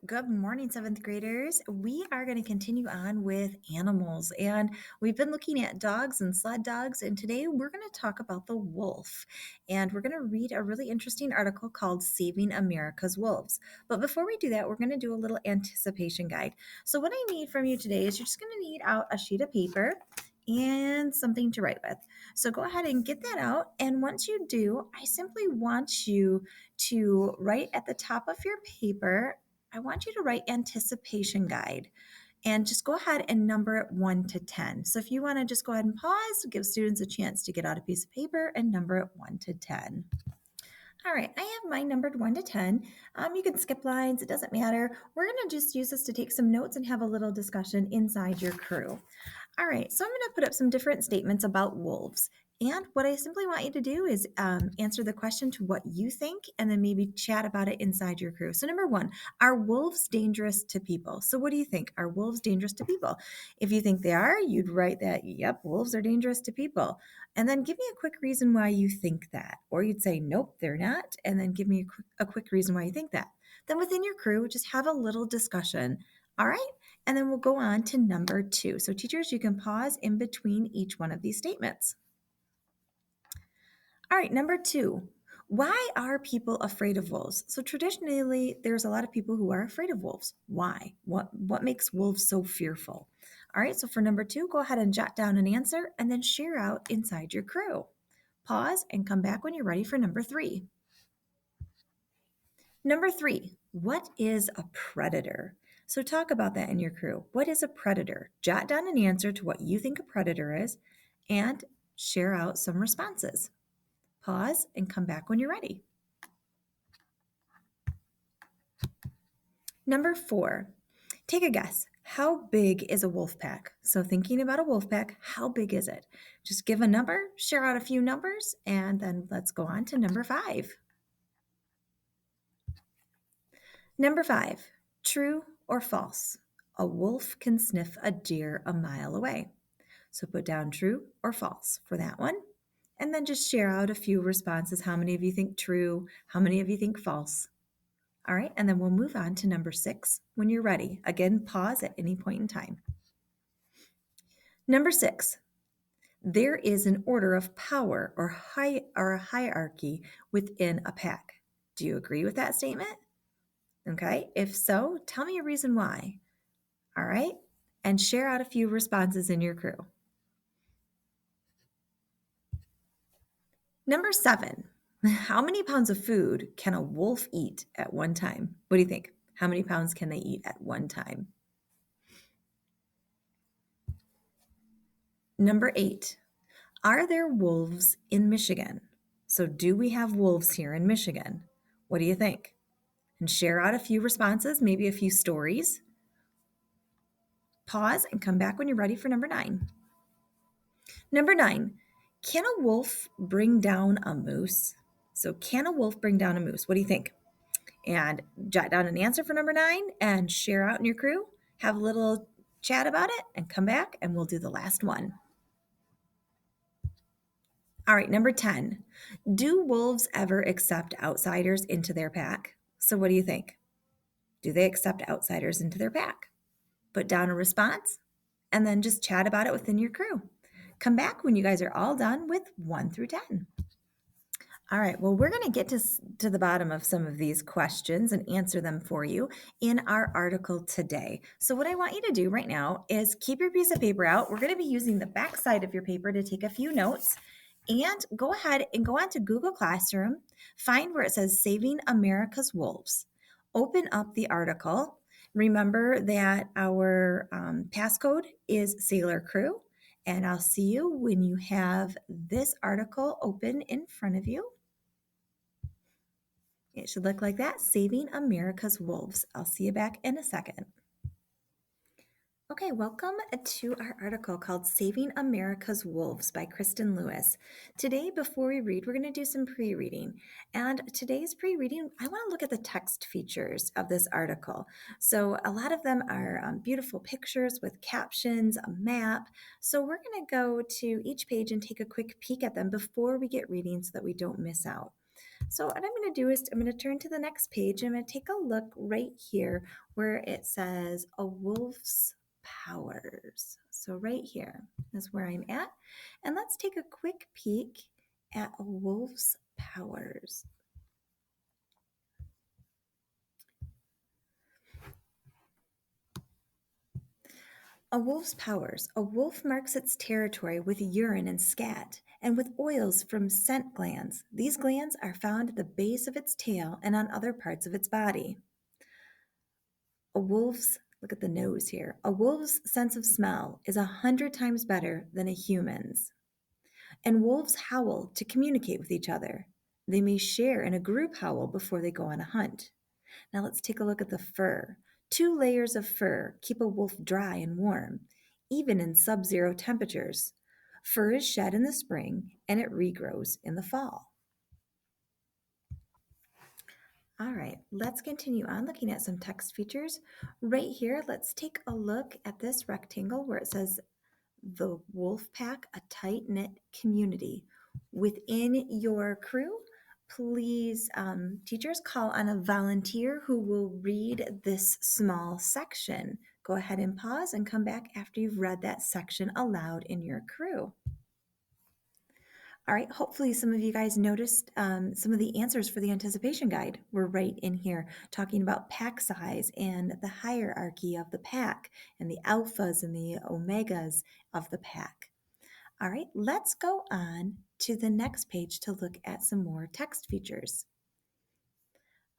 Good morning, seventh graders. We are going to continue on with animals, and we've been looking at dogs and sled dogs. And today we're going to talk about the wolf, and we're going to read a really interesting article called Saving America's Wolves. But before we do that, we're going to do a little anticipation guide. So, what I need from you today is you're just going to need out a sheet of paper and something to write with. So, go ahead and get that out. And once you do, I simply want you to write at the top of your paper. I want you to write anticipation guide and just go ahead and number it 1 to 10. So if you want to just go ahead and pause, give students a chance to get out a piece of paper and number it 1 to 10. All right, I have mine numbered 1 to 10. You can skip lines, it doesn't matter. We're going to just use this to take some notes and have a little discussion inside your crew. All right, so I'm going to put up some different statements about wolves. And what I simply want you to do is answer the question to what you think and then maybe chat about it inside your crew. So, number one, are wolves dangerous to people? So, what do you think? Are wolves dangerous to people? If you think they are, you'd write that, yep, wolves are dangerous to people. And then give me a quick reason why you think that. Or you'd say, nope, they're not. And then give me a quick reason why you think that. Then within your crew, just have a little discussion. All right. And then we'll go on to number two. So, teachers, you can pause in between each one of these statements. All right, number two. Why are people afraid of wolves? So traditionally, there's a lot of people who are afraid of wolves. Why? What makes wolves so fearful? All right, so for number two, go ahead and jot down an answer and then share out inside your crew. Pause and come back when you're ready for number three. Number three, what is a predator? So talk about that in your crew. What is a predator? Jot down an answer to what you think a predator is and share out some responses. Pause and come back when you're ready. Number four, take a guess. How big is a wolf pack? So, thinking about a wolf pack, how big is it? Just give a number, share out a few numbers, and then let's go on to number five. Number five, true or false? A wolf can sniff a deer a mile away. So, put down true or false for that one. And then just share out a few responses. How many of you think true? How many of you think false? All right, and then we'll move on to number six when you're ready. Again, pause at any point in time. Number six, there is an order of power or a hierarchy within a pack. Do you agree with that statement? Okay, if so, tell me a reason why. All right, and share out a few responses in your crew. Number seven, how many pounds of food can a wolf eat at one time? What do you think? How many pounds can they eat at one time? Number eight, are there wolves in Michigan? So, do we have wolves here in Michigan? What do you think? And share out a few responses, maybe a few stories. Pause and come back when you're ready for number nine. Number nine, can a wolf bring down a moose? So, can a wolf bring down a moose? What do you think? And jot down an answer for number nine and share out in your crew. Have a little chat about it and come back and we'll do the last one. All right, number 10. Do wolves ever accept outsiders into their pack? So, what do you think? Do they accept outsiders into their pack? Put down a response and then just chat about it within your crew. Come back when you guys are all done with 1 through 10. All right, well, we're going to get to the bottom of some of these questions and answer them for you in our article today. So, what I want you to do right now is keep your piece of paper out. We're going to be using the back side of your paper to take a few notes. And go ahead and go on to Google Classroom, find where it says Saving America's Wolves. Open up the article. Remember that our passcode is Sailor Crew. And I'll see you when you have this article open in front of you. It should look like that, Saving America's Wolves. I'll see you back in a second. Okay, welcome to our article called Saving America's Wolves by Kristen Lewis. Today, before we read, we're going to do some pre-reading. And today's pre-reading, I want to look at the text features of this article. So a lot of them are beautiful pictures with captions, a map. So we're going to go to each page and take a quick peek at them before we get reading so that we don't miss out. So what I'm going to do is I'm going to turn to the next page. I'm going to take a look right here where it says a wolf's powers. So right here is where I'm at. And let's take a quick peek at a wolf's powers. A wolf's powers. A wolf marks its territory with urine and scat, and with oils from scent glands. These glands are found at the base of its tail and on other parts of its body. Look at the nose here. A wolf's sense of smell is 100 times better than a human's. And wolves howl to communicate with each other. They may share in a group howl before they go on a hunt. Now let's take a look at the fur. 2 layers of fur keep a wolf dry and warm, even in sub-zero temperatures. Fur is shed in the spring and it regrows in the fall. All right, let's continue on looking at some text features. Right here, let's take a look at this rectangle where it says the wolf pack, a tight-knit community. Within your crew, please, teachers, call on a volunteer who will read this small section. Go ahead and pause and come back after you've read that section aloud in your crew. All right, hopefully some of you guys noticed some of the answers for the anticipation guide were right in here, talking about pack size and the hierarchy of the pack and the alphas and the omegas of the pack. All right, let's go on to the next page to look at some more text features.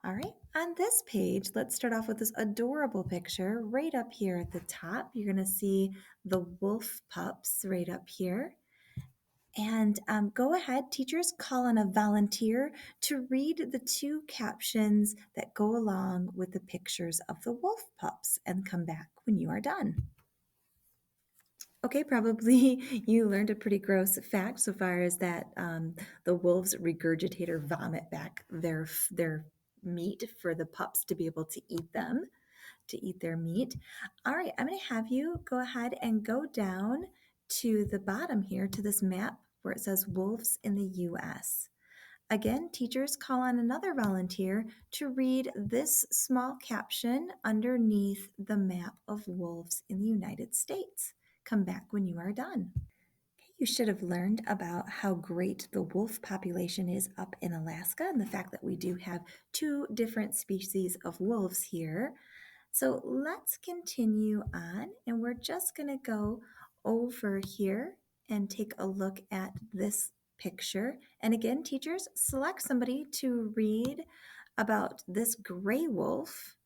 All right, on this page, let's start off with this adorable picture right up here at the top. You're going to see the wolf pups right up here. And go ahead, teachers, call on a volunteer to read the 2 captions that go along with the pictures of the wolf pups and come back when you are done. Okay, probably you learned a pretty gross fact so far as that the wolves regurgitate or vomit back their meat for the pups to be able to eat them, to eat their meat. All right, I'm going to have you go ahead and go down to the bottom here to this map where it says wolves in the U.S. Again, teachers, call on another volunteer to read this small caption underneath the map of wolves in the United States. Come back when you are done. You should have learned about how great the wolf population is up in Alaska and the fact that we do have 2 different species of wolves here. So let's continue on, and we're just going to go over here and take a look at this picture. And again, teachers, select somebody to read about this gray wolf,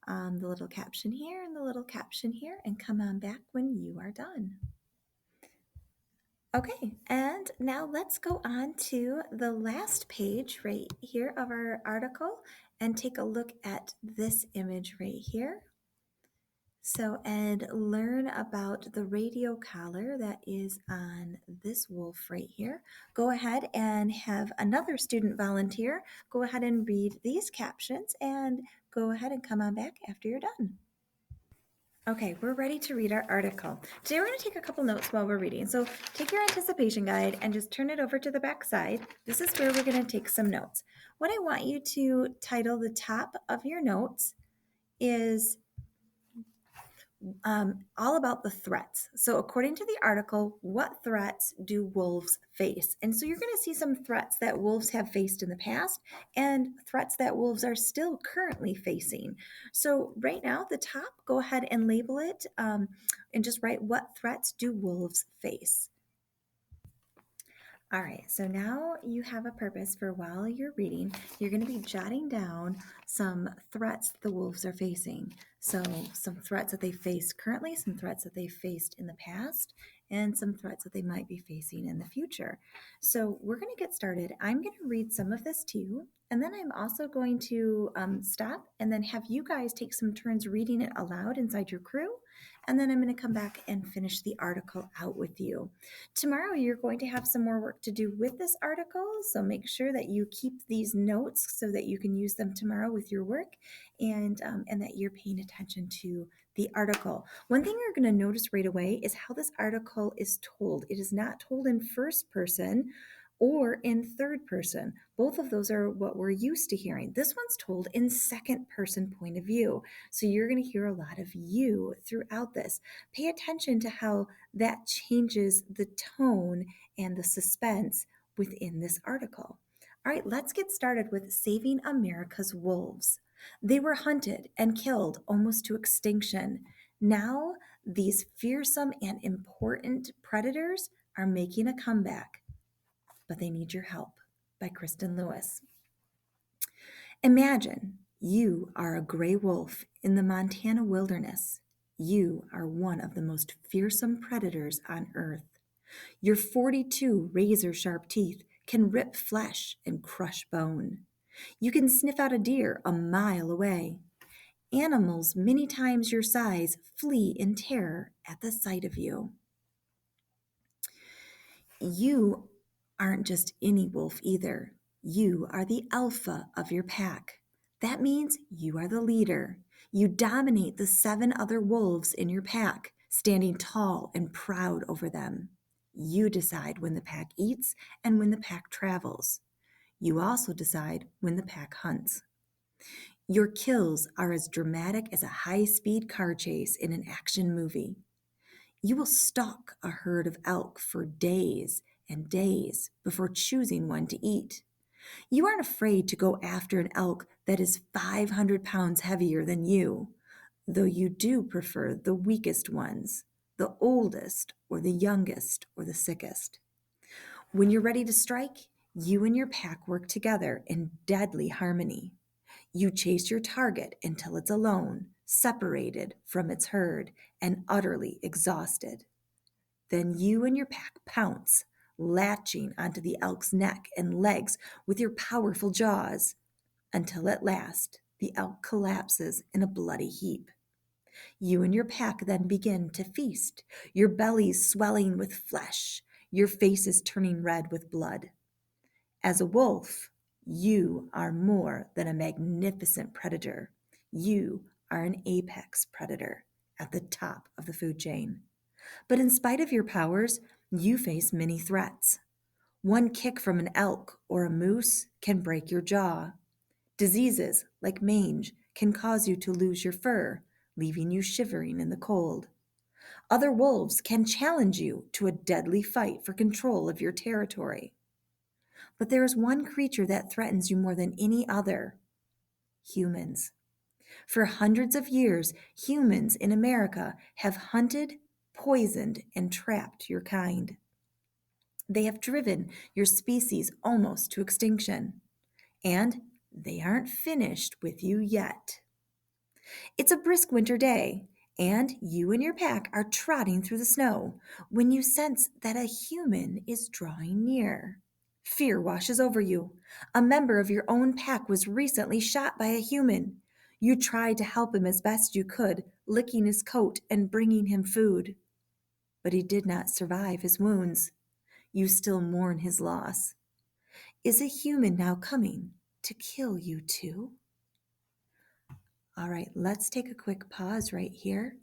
the little caption here and the little caption here, and come on back when you are done. Okay, and now let's go on to the last page right here of our article and take a look at this image right here. So, and learn about the radio collar that is on this wolf right here. Go ahead and have another student volunteer go ahead and read these captions and go ahead and come on back after you're done. Okay, we're ready to read our article. Today we're going to take a couple notes while we're reading. So take your anticipation guide and just turn it over to the back side. This is where we're going to take some notes. What I want you to title the top of your notes is all about the threats. So, according to the article, what threats do wolves face? And so, you're going to see some threats that wolves have faced in the past and threats that wolves are still currently facing. So, right now, the top, go ahead and label it and just write what threats do wolves face. All right, so now you have a purpose for while you're reading, you're going to be jotting down some threats the wolves are facing. So, some threats that they face currently, some threats that they faced in the past, and some threats that they might be facing in the future. So, we're going to get started. I'm going to read some of this to you, and then I'm also going to stop and then have you guys take some turns reading it aloud inside your crew. And then I'm going to come back and finish the article out with you. Tomorrow, you're going to have some more work to do with this article, so make sure that you keep these notes so that you can use them tomorrow with your work and that you're paying attention to the article. One thing you're going to notice right away is how this article is told. It is not told in first person or in third person. Both of those are what we're used to hearing. This one's told in second person point of view. So you're going to hear a lot of you throughout this. Pay attention to how that changes the tone and the suspense within this article. All right, let's get started with Saving America's Wolves. They were hunted and killed almost to extinction. Now, these fearsome and important predators are making a comeback, but they need your help. By Kristen Lewis. Imagine you are a gray wolf in the Montana wilderness. You are one of the most fearsome predators on earth. Your 42 razor sharp teeth can rip flesh and crush bone. You can sniff out a deer a mile away. Animals many times your size flee in terror at the sight of you. You aren't just any wolf either. You are the alpha of your pack. That means you are the leader. You dominate the 7 other wolves in your pack, standing tall and proud over them. You decide when the pack eats and when the pack travels. You also decide when the pack hunts. Your kills are as dramatic as a high-speed car chase in an action movie. You will stalk a herd of elk for days and days before choosing one to eat. You aren't afraid to go after an elk that is 500 pounds heavier than you, though you do prefer the weakest ones, the oldest or the youngest or the sickest. When you're ready to strike, you and your pack work together in deadly harmony. You chase your target until it's alone, separated from its herd, and utterly exhausted. Then you and your pack pounce, latching onto the elk's neck and legs with your powerful jaws, until at last the elk collapses in a bloody heap. You and your pack then begin to feast, your bellies swelling with flesh, your faces turning red with blood. As a wolf, you are more than a magnificent predator. You are an apex predator at the top of the food chain. But in spite of your powers, you face many threats. One kick from an elk or a moose can break your jaw. Diseases like mange can cause you to lose your fur, leaving you shivering in the cold. Other wolves can challenge you to a deadly fight for control of your territory. But there is one creature that threatens you more than any other: humans. For hundreds of years, humans in America have hunted, poisoned, and trapped your kind. They have driven your species almost to extinction. And they aren't finished with you yet. It's a brisk winter day, and you and your pack are trotting through the snow when you sense that a human is drawing near. Fear washes over you. A member of your own pack was recently shot by a human. You tried to help him as best you could, licking his coat and bringing him food. But he did not survive his wounds. You still mourn his loss. Is a human now coming to kill you too? All right, let's take a quick pause right here.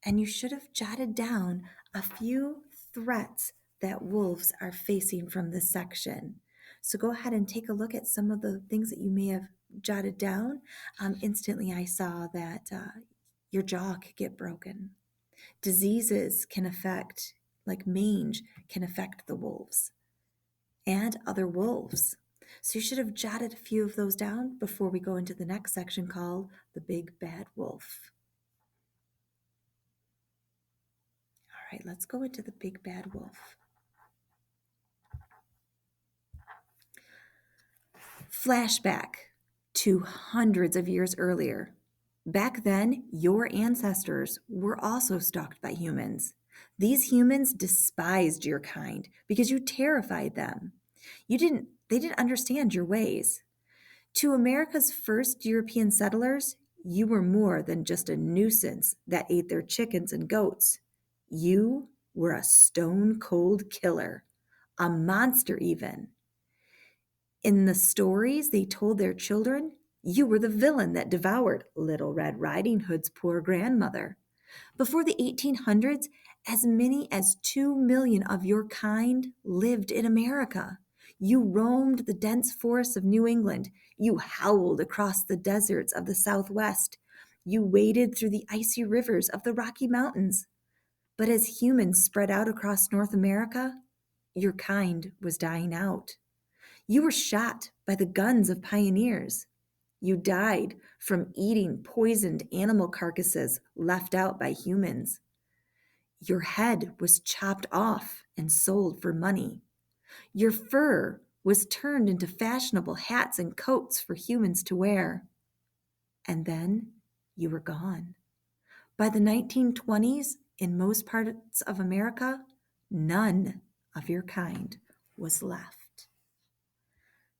And you should have jotted down a few threats that wolves are facing from this section. So go ahead and take a look at some of the things that you may have jotted down. Instantly, I saw that your jaw could get broken. Diseases can affect, like mange, can affect the wolves and other wolves. So you should have jotted a few of those down before we go into the next section called the Big Bad Wolf. All right, let's go into the Big Bad Wolf. Flashback to hundreds of years earlier. Back then, your ancestors were also stalked by humans. These humans despised your kind because you terrified them. They didn't understand your ways. To America's first European settlers, you were more than just a nuisance that ate their chickens and goats. You were a stone cold killer, a monster even. In the stories they told their children, you were the villain that devoured Little Red Riding Hood's poor grandmother. Before the 1800s, as many as 2 million of your kind lived in America. You roamed the dense forests of New England. You howled across the deserts of the Southwest. You waded through the icy rivers of the Rocky Mountains. But as humans spread out across North America, your kind was dying out. You were shot by the guns of pioneers. You died from eating poisoned animal carcasses left out by humans. Your head was chopped off and sold for money. Your fur was turned into fashionable hats and coats for humans to wear. And then you were gone. By the 1920s, in most parts of America, none of your kind was left.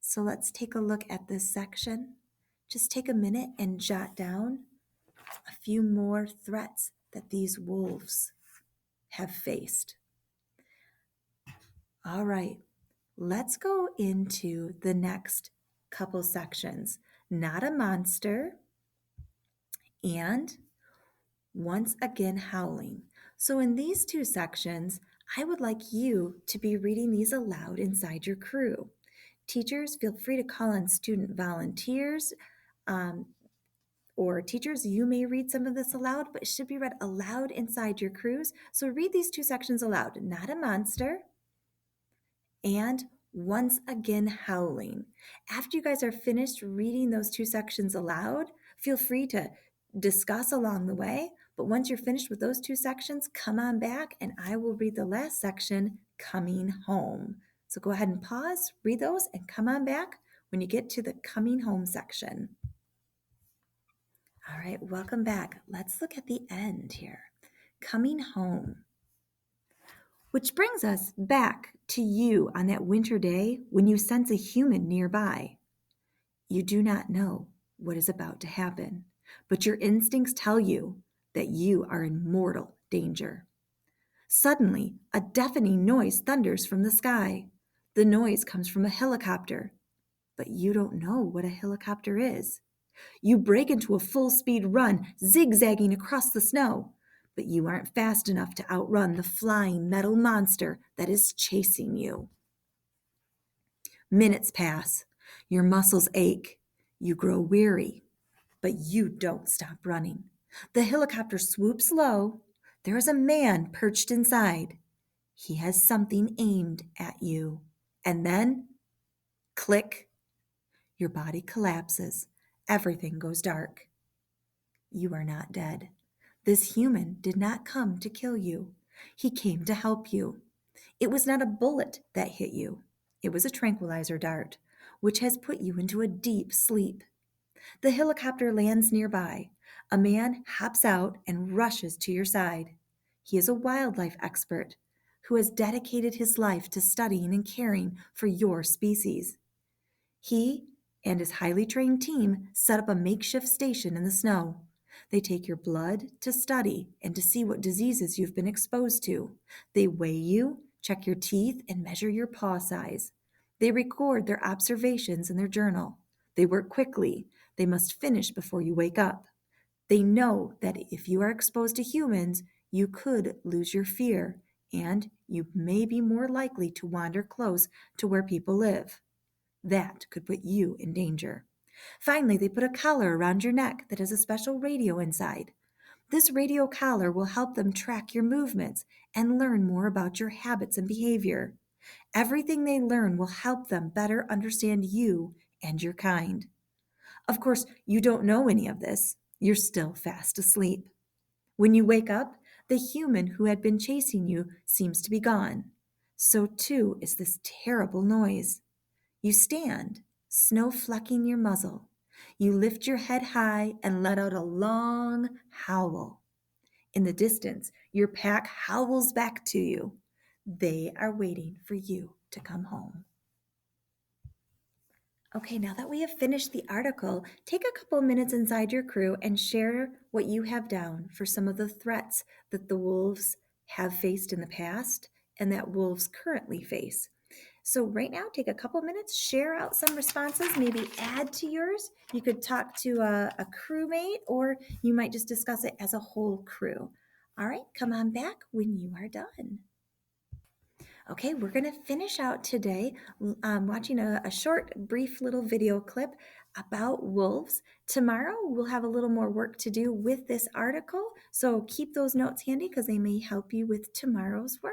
So let's take a look at this section. Just take a minute and jot down a few more threats that these wolves have faced. All right, let's go into the next couple sections. Not a monster and once again howling. So in these two sections, I would like you to be reading these aloud inside your crew. Teachers, feel free to call on student volunteers. Or teachers, you may read some of this aloud, but it should be read aloud inside your crews. So read these two sections aloud. Not a monster and once again howling. After you guys are finished reading those two sections aloud, feel free to discuss along the way. But once you're finished with those two sections, come on back and I will read the last section, coming home. So go ahead and pause, read those, and come on back when you get to the coming home section. All right, welcome back. Let's look at the end here. Coming home. Which brings us back to you on that winter day when you sense a human nearby. You do not know what is about to happen, but your instincts tell you that you are in mortal danger. Suddenly, a deafening noise thunders from the sky. The noise comes from a helicopter, but you don't know what a helicopter is. You break into a full-speed run, zigzagging across the snow, but you aren't fast enough to outrun the flying metal monster that is chasing you. Minutes pass. Your muscles ache. You grow weary, but you don't stop running. The helicopter swoops low. There is a man perched inside. He has something aimed at you. And then, click, your body collapses. Everything goes dark. You are not dead. This human did not come to kill you. He came to help you. It was not a bullet that hit you. It was a tranquilizer dart, which has put you into a deep sleep. The helicopter lands nearby. A man hops out and rushes to your side. He is a wildlife expert who has dedicated his life to studying and caring for your species. He and his highly trained team set up a makeshift station in the snow. They take your blood to study and to see what diseases you've been exposed to. They weigh you, check your teeth, and measure your paw size. They record their observations in their journal. They work quickly. They must finish before you wake up. They know that if you are exposed to humans, you could lose your fear, and you may be more likely to wander close to where people live. That could put you in danger. Finally, they put a collar around your neck that has a special radio inside. This radio collar will help them track your movements and learn more about your habits and behavior. Everything they learn will help them better understand you and your kind. Of course, you don't know any of this. You're still fast asleep. When you wake up, the human who had been chasing you seems to be gone. So too is this terrible noise. You stand, snow flecking your muzzle. You lift your head high and let out a long howl. In the distance, your pack howls back to you. They are waiting for you to come home. Okay, now that we have finished the article, take a couple minutes inside your crew and share what you have down for some of the threats that the wolves have faced in the past and that wolves currently face. So right now, take a couple minutes, share out some responses, maybe add to yours. You could talk to a crewmate, or you might just discuss it as a whole crew. All right, come on back when you are done. Okay, we're going to finish out today watching a short, brief little video clip about wolves. Tomorrow, we'll have a little more work to do with this article. So keep those notes handy because they may help you with tomorrow's work.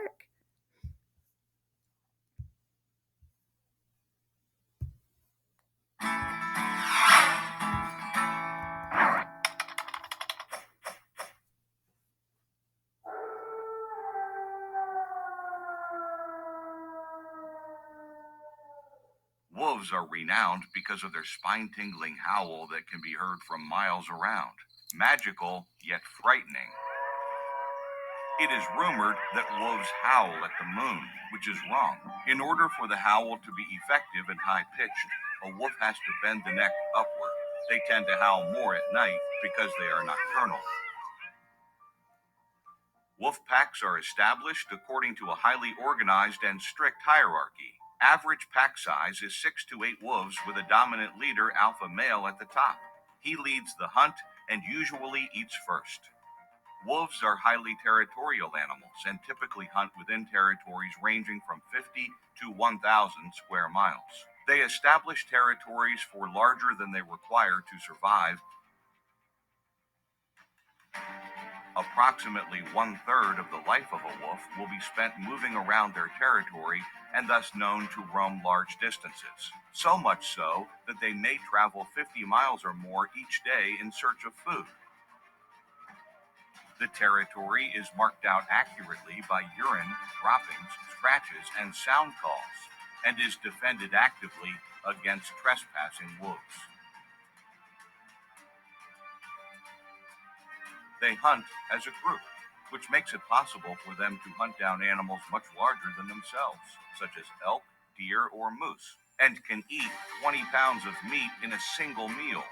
Wolves are renowned because of their spine-tingling howl that can be heard from miles around. Magical, yet frightening. It is rumored that wolves howl at the moon, which is wrong. In order for the howl to be effective and high-pitched, a wolf has to bend the neck upward. They tend to howl more at night because they are nocturnal. Wolf packs are established according to a highly organized and strict hierarchy. Average pack size is 6 to 8 wolves with a dominant leader alpha male at the top. He leads the hunt and usually eats first. Wolves are highly territorial animals and typically hunt within territories ranging from 50 to 1,000 square miles. They establish territories for larger than they require to survive. Approximately one-third of the life of a wolf will be spent moving around their territory and thus known to roam large distances. So much so that they may travel 50 miles or more each day in search of food. The territory is marked out accurately by urine, droppings, scratches, and sound calls, and is defended actively against trespassing wolves. They hunt as a group, which makes it possible for them to hunt down animals much larger than themselves, such as elk, deer, or moose, and can eat 20 pounds of meat in a single meal.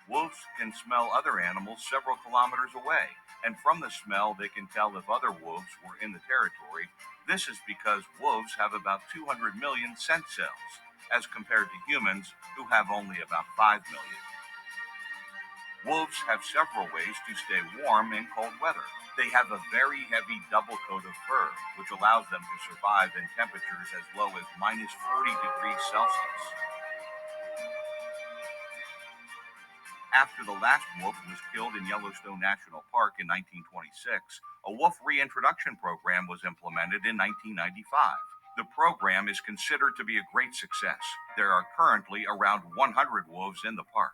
Wolves can smell other animals several kilometers away, and from the smell they can tell if other wolves were in the territory. This is because wolves have about 200 million scent cells, as compared to humans who have only about 5 million. Wolves have several ways to stay warm in cold weather. They have a very heavy double coat of fur, which allows them to survive in temperatures as low as minus 40 degrees Celsius. After the last wolf was killed in Yellowstone National Park in 1926, a wolf reintroduction program was implemented in 1995. The program is considered to be a great success. There are currently around 100 wolves in the park.